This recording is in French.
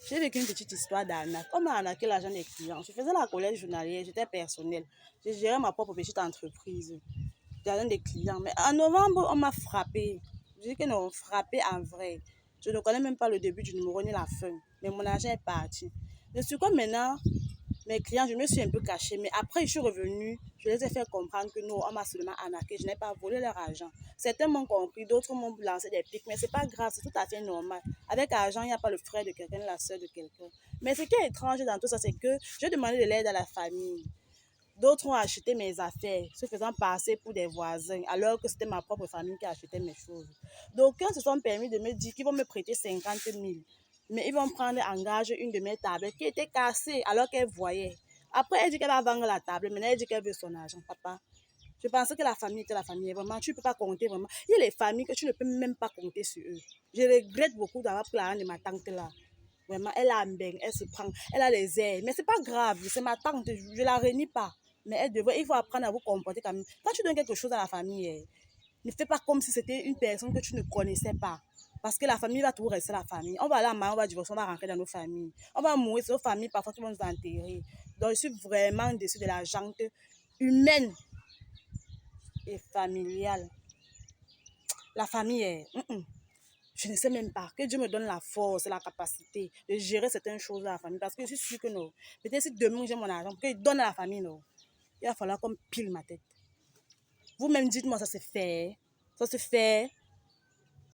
J'ai vécu une petite histoire d'arnaque. On m'a arnaqué l'argent des clients. Je faisais la collecte journalière, j'étais personnel. Je gérais ma propre petite entreprise. L'argent des clients. Mais en novembre, on m'a frappé. Je dis que non, frappé en vrai. Je ne connais même pas le début du numéro ni la fin. Mais mon argent est parti. Je suis comme maintenant, mes clients, je me suis un peu cachée. Mais après, je suis revenue. Je les ai fait comprendre que non, on m'a seulement arnaqué. Je n'ai pas volé leur argent. Certains m'ont compris, d'autres m'ont lancé des pics. Mais c'est pas grave, c'est tout à fait normal. Avec l'argent, il n'y a pas le frère de quelqu'un, la soeur de quelqu'un. Mais ce qui est étrange dans tout ça, c'est que j'ai demandé de l'aide à la famille. D'autres ont acheté mes affaires, se faisant passer pour des voisins, alors que c'était ma propre famille qui achetait mes choses. D'aucuns se sont permis de me dire qu'ils vont me prêter 50 000. Mais ils vont prendre en gage une de mes tablettes qui était cassée alors qu'elle voyait. Après, elle dit qu'elle va vendre la table. Maintenant, elle dit qu'elle veut son argent. Papa, je pensais que la famille était la famille. Vraiment, tu ne peux pas compter vraiment. Il y a les familles que tu ne peux même pas compter sur eux. Je regrette beaucoup d'avoir pris l'argent de ma tante là. Vraiment, elle a un beng, elle se prend, elle a les airs. Mais c'est pas grave, c'est ma tante, je la renie pas. Mais elle devrait, il faut apprendre à vous comporter comme... Quand tu donnes quelque chose à la famille, ne fais pas comme si c'était une personne que tu ne connaissais pas. Parce que la famille va toujours rester la famille. On va aller à Maman, on va divorcer, on va rentrer dans nos familles. On va mourir, c'est nos familles parfois qui vont nous enterrer. Donc, je suis vraiment déçue de la gente humaine et familiale. La famille est... Je ne sais même pas. Que Dieu me donne la force et la capacité de gérer certaines choses à la famille. Parce que je suis sûre que non. Peut-être si demain j'ai mon argent, qu'il donne à la famille, non. Il va falloir qu'on pile ma tête. Vous-même, dites-moi, ça se fait. Ça se fait.